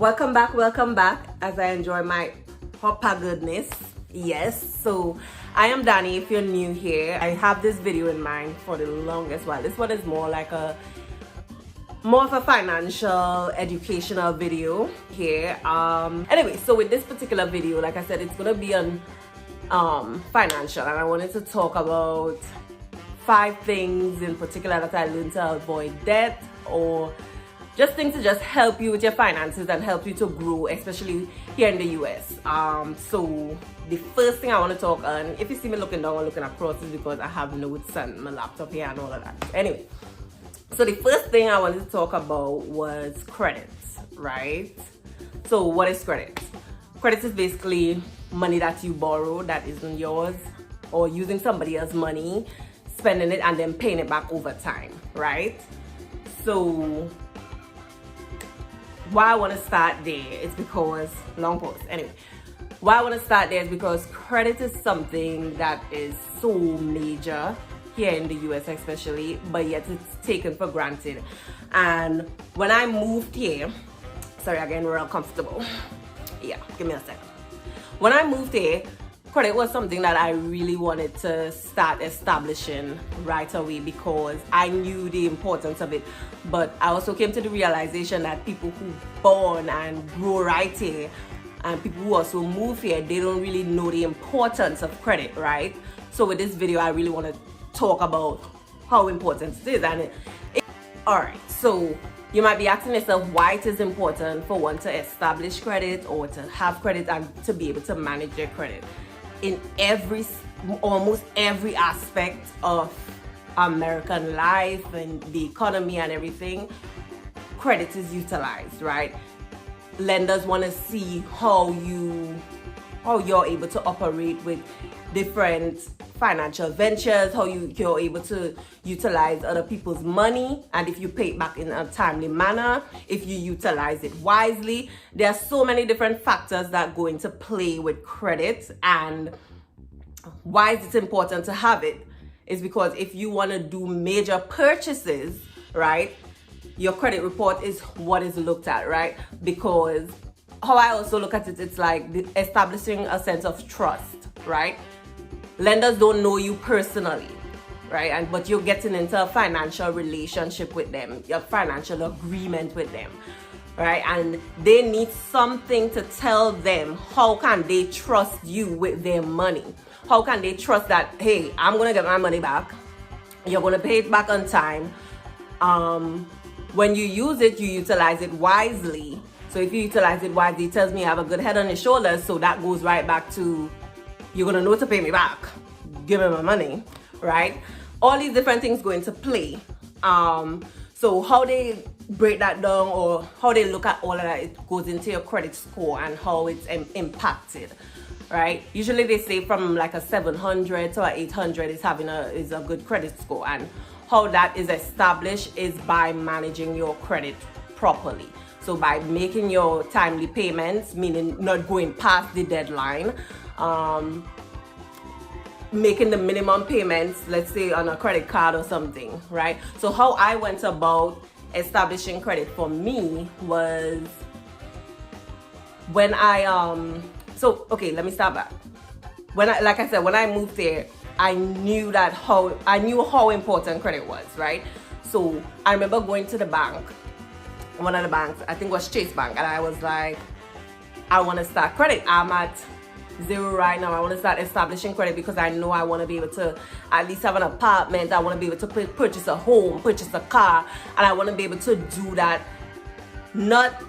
Welcome back as I enjoy my hoppa goodness. Yes, so I am Danny. If you're new here, I have this video in mind for the longest while. This one is more of a financial educational video here. Anyway, so with this particular video, like I said, it's gonna be on financial, and I wanted to talk about 5 things in particular that I learned to avoid debt, or just things to just help you with your finances and help you to grow, especially here in the US. So the first thing I want to talk on, if you see me looking down or looking across, is because I have notes and my laptop here and all of that. Anyway, so the first thing I wanted to talk about was credit, right? So what is credit? Credit is basically money that you borrow that isn't yours, or using somebody else's money, spending it and then paying it back over time, right? So why I want to start there is because, long pause, anyway, why I want to start there is because credit is something that is so major here in the US especially, but yet it's taken for granted. And when I moved here, sorry, again, we're uncomfortable. Yeah, give me a second. When I moved here, credit was something that I really wanted to start establishing right away because I knew the importance of it. But I also came to the realization that people who born and grow right here and people who also move here, they don't really know the importance of credit, right? So with this video, I really want to talk about how important it is. And alright, so you might be asking yourself why it is important for one to establish credit or to have credit and to be able to manage your credit. In almost every aspect of American life and the economy and everything, credit is utilized, right? Lenders want to see how you're able to operate with different financial ventures, how you're able to utilize other people's money, and if you pay it back in a timely manner, if you utilize it wisely. There are so many different factors that go into play with credit, and why is it important to have it is because if you want to do major purchases, right, your credit report is what is looked at, right? Because how I also look at it, it's like establishing a sense of trust, right? Lenders don't know you personally, right? But you're getting into a financial relationship with them, your financial agreement with them, right? And they need something to tell them how can they trust you with their money. How can they trust that, hey, I'm going to get my money back. You're going to pay it back on time. When you use it, you utilize it wisely. So if you utilize it wisely, it tells me you have a good head on your shoulders. So that goes right back to, you're going to know to pay me back. Give me my money, right? All these different things go into play. So how they break that down or how they look at all of that, it goes into your credit score and how it's impacted, right? Usually they say from like a 700 to a 800 is a good credit score, and how that is established is by managing your credit properly. So by making your timely payments, meaning not going past the deadline, making the minimum payments, let's say on a credit card or something, right? So how I went about establishing credit for me was when okay, let me start back. When I moved there, I knew how important credit was, right? So I remember going to the bank, one of the banks, I think it was Chase Bank, and I was like, I want to start credit. I'm at 0 right now. I want to start establishing credit because I know I want to be able to at least have an apartment. I want to be able to purchase a home, purchase a car, and I want to be able to do that not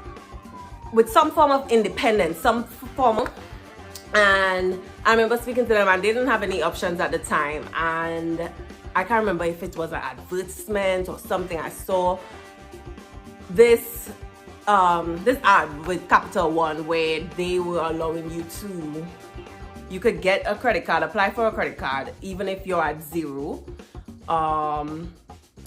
with some form of independence, and I remember speaking to them and they didn't have any options at the time, and I can't remember if it was an advertisement or something. I saw this ad with Capital One where they were allowing you could get a credit card, apply for a credit card even if you're at 0,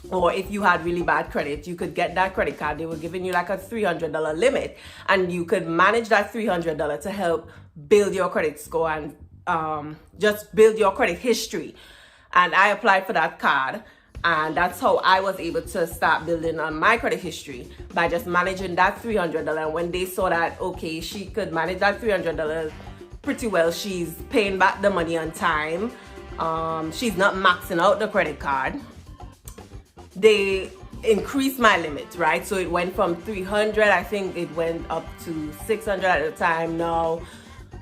or if you had really bad credit, you could get that credit card. They were giving you like a $300 limit, and you could manage that $300 to help build your credit score and just build your credit history. And I applied for that card, And that's how I was able to start building on my credit history, by just managing that $300. And when they saw that, okay, she could manage that $300 pretty well, she's paying back the money on time, she's not maxing out the credit card, they increased my limit, right? So it went from 300, I think it went up to 600 at the time. Now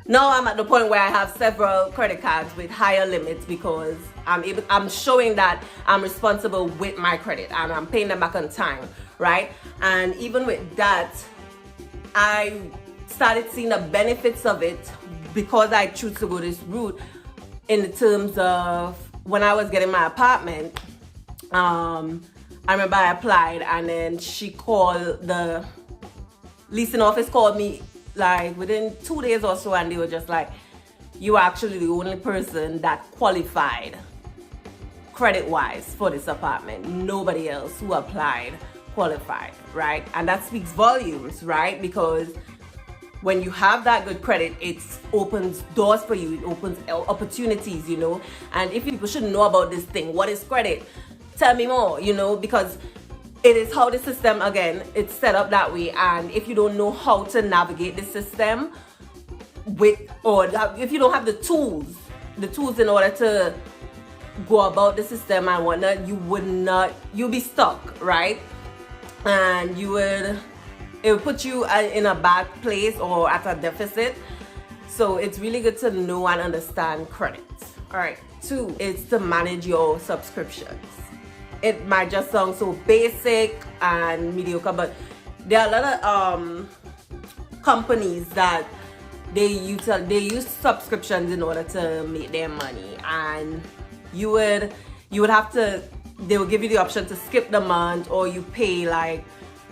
I'm at the point where I have several credit cards with higher limits, because I'm showing that I'm responsible with my credit and I'm paying them back on time, right? And even with that, I started seeing the benefits of it, because I choose to go this route, in the terms of when I was getting my apartment. I remember I applied, and then the leasing office called me like within 2 days or so, and they were just like, you are actually the only person that qualified credit wise for this apartment. Nobody else who applied qualified, right? And that speaks volumes, right? Because when you have that good credit, it opens doors for you, it opens opportunities, you know. And if people should know about this thing, what is credit? Tell me more, you know, because it is how the system, again, it's set up that way. And if you don't know how to navigate the system or if you don't have the tools in order to go about the system and whatnot, you'll be stuck, right? And it would put you in a bad place or at a deficit. So it's really good to know and understand credit. All right, 2 is to manage your subscriptions. It might just sound so basic and mediocre, but there are a lot of companies that they use subscriptions in order to make their money. And you would have to, they will give you the option to skip the month, or you pay like,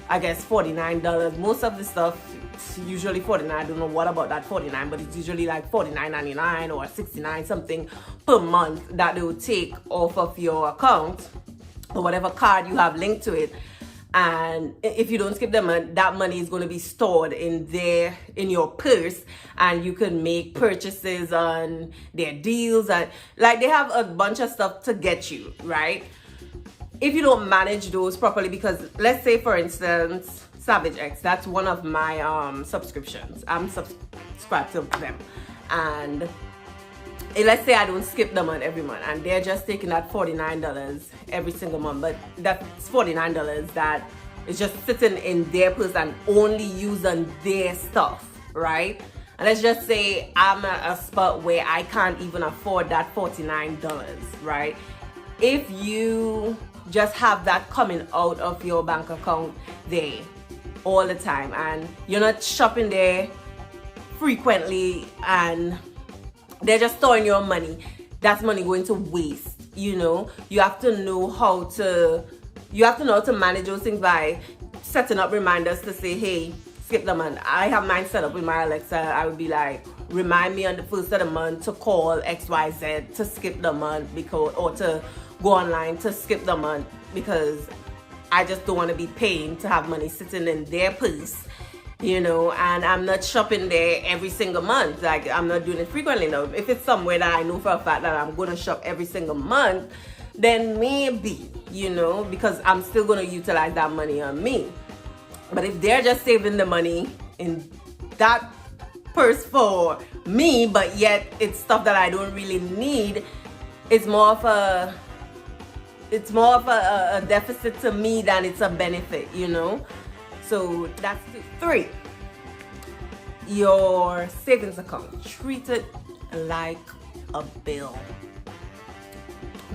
I guess $49. Most of the stuff, it's usually $49. I don't know what about that $49, but it's usually like $49.99 or $69 something per month that they will take off of your account, or whatever card you have linked to it. And if you don't skip the month, that money is going to be stored in your purse, and you can make purchases on their deals, and like they have a bunch of stuff to get you, right? If you don't manage those properly, because let's say for instance Savage X, that's one of my subscriptions. I'm subscribed to them, and let's say I don't skip the month every month, and they're just taking that $49 every single month, but that's $49 that is just sitting in their purse and only using their stuff, right? And let's just say I'm at a spot where I can't even afford that $49, right? If you just have that coming out of your bank account there all the time, and you're not shopping there frequently, and they're just storing your money, that's money going to waste, you know. You have to know how to manage those things by setting up reminders to say, hey, skip the month. I have mine set up with my Alexa. I would be like, remind me on the first of the month to call XYZ to skip the month, or to go online to skip the month, because I just don't want to be paying to have money sitting in their purse, you know. And I'm not shopping there every single month. Like, I'm not doing it frequently now. If it's somewhere that I know for a fact that I'm going to shop every single month, then maybe, you know, because I'm still going to utilize that money on me. But if they're just saving the money in that purse for me, but yet it's stuff that I don't really need, it's more of a deficit to me than it's a benefit, you know. So that's 3. Your savings account, treat it like a bill.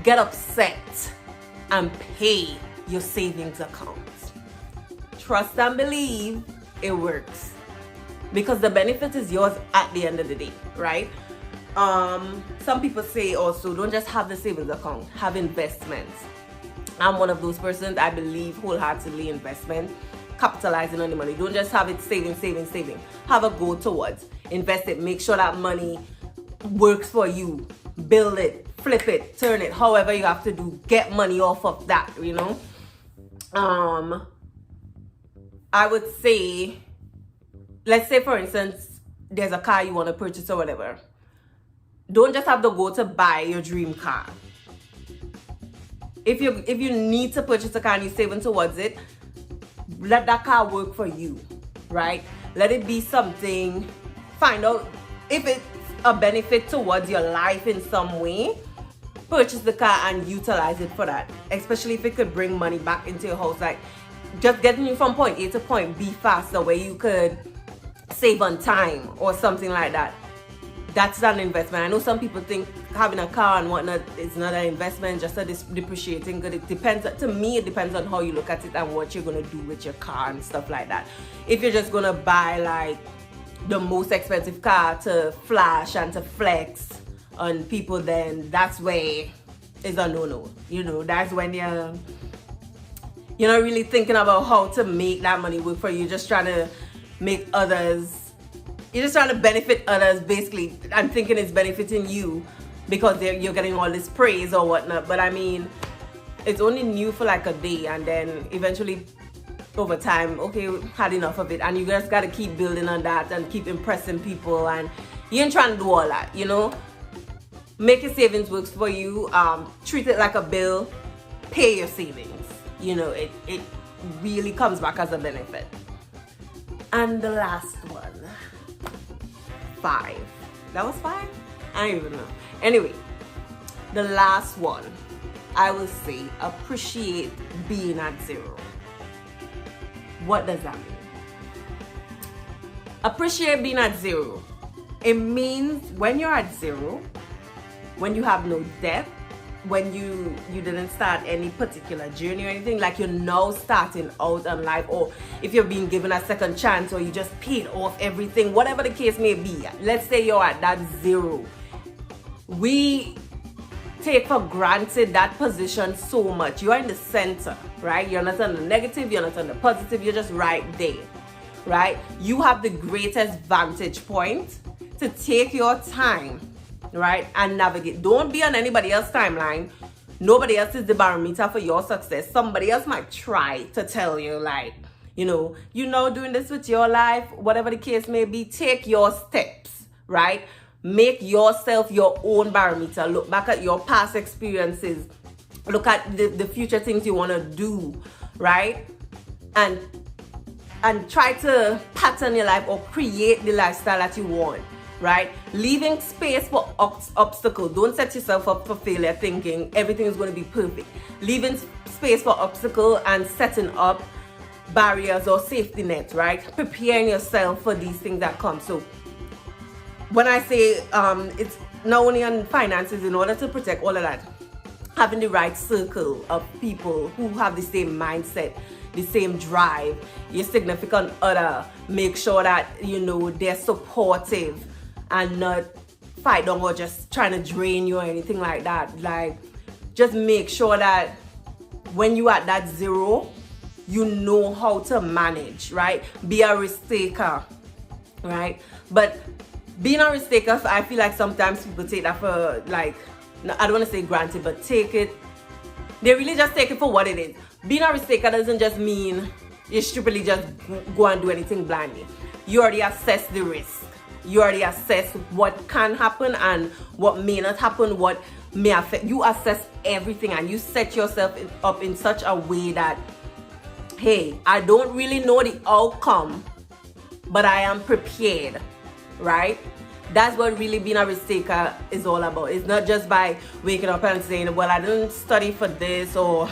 Get upset and pay your savings account. Trust and believe it works, because the benefit is yours at the end of the day, right? Some people say also, don't just have the savings account, have investments. I'm one of those persons. I believe wholeheartedly investment, capitalizing on the money. Don't just have it saving. Have a goal towards, invest it, make sure that money works for you, build it, flip it, turn it, however you have to do, get money off of that, you know. I would say, let's say for instance, there's a car you want to purchase or whatever. Don't just have the goal to buy your dream car. If you need to purchase a car and you're saving towards it, let that car work for you, right? Let it be something. Find out if it's a benefit towards your life in some way. Purchase the car and utilize it for that, especially if it could bring money back into your house, like just getting you from point A to point B faster, where you could save on time or something like that. That's an investment. I know some people think having a car and whatnot is not an investment, just a depreciating good. It depends. To me, it depends on how you look at it and what you're going to do with your car and stuff like that. If you're just going to buy like the most expensive car to flash and to flex on people, then that's where it's a no-no. You know, that's when you're not really thinking about how to make that money work for you. You're just trying to make others, you're just trying to benefit others basically, and thinking it's benefiting you because you're getting all this praise or whatnot. But I mean, it's only new for like a day, and then eventually over time, okay, had enough of it, and you just got to keep building on that and keep impressing people, and you ain't trying to do all that, you know. Make your savings works for you. Treat it like a bill. Pay your savings. You know, it really comes back as a benefit. And the last one, 5. That was 5? I don't even know. Anyway, the last one, I will say, appreciate being at 0. What does that mean? Appreciate being at 0. It means when you're at 0, when you have no debt, when you didn't start any particular journey or anything, like you're now starting out in life, or if you're being given a second chance, or you just paid off everything, whatever the case may be. Let's say you're at that 0. We take for granted that position so much. You're in the center, right? You're not on the negative, you're not on the positive, you're just right there, right? You have the greatest vantage point to take your time, right, and navigate. Don't be on anybody else's timeline. Nobody else is the barometer for your success. Somebody else might try to tell you, like, you know, doing this with your life, whatever the case may be. Take your steps, right? Make yourself your own barometer. Look back at your past experiences. Look at the future things you want to do, right? And try to pattern your life or create the lifestyle that you want. Right? Leaving space for obstacles. Don't set yourself up for failure thinking everything is going to be perfect. Leaving space for obstacles and setting up barriers or safety nets, right? Preparing yourself for these things that come. So when I say it's not only on finances, in order to protect all of that, having the right circle of people who have the same mindset, the same drive, your significant other, make sure that, you know, they're supportive and not fight on or just trying to drain you or anything like that. Like, just make sure that when you at that 0, you know how to manage, right? Be a risk taker, right? But being a risk taker, I feel like sometimes people take that for, like, I don't want to say granted, but they really just take it for what it is. Being a risk taker doesn't just mean you stupidly just go and do anything blindly. You already assess the risk. You already assess what can happen and what may not happen, what may affect. You assess everything and you set yourself up in such a way that, hey, I don't really know the outcome, but I am prepared, right? That's what really being a risk taker is all about. It's not just by waking up and saying, well, I didn't study for this, or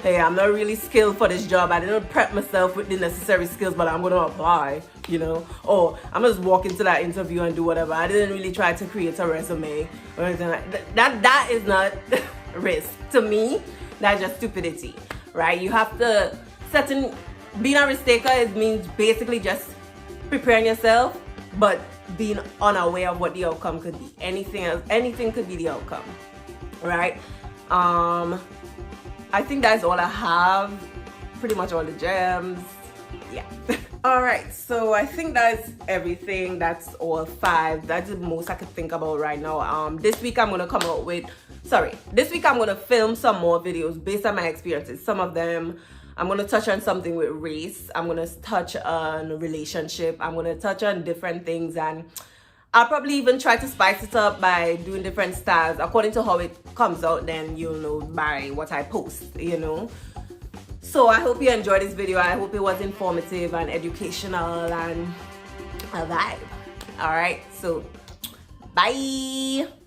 hey, I'm not really skilled for this job. I didn't prep myself with the necessary skills, but I'm going to apply, you know, or I'm just walk into that interview and do whatever. I didn't really try to create a resume or anything like that. That is not risk. To me, that's just stupidity, right? You have to being a risk taker, it means basically just preparing yourself, but being unaware of what the outcome could be. Anything could be the outcome, right? I think that's all I have. Pretty much all the gems. Yeah. All right, so I think that's everything. That's all 5. That's the most I could think about right now. This week I'm gonna film some more videos based on my experiences. Some of them I'm going to touch on something with race. I'm going to touch on relationship. I'm going to touch on different things, and I'll probably even try to spice it up by doing different styles according to how it comes out. Then you'll know by what I post, you know. So I hope you enjoyed this video. I hope it was informative and educational and a vibe. All right, so bye.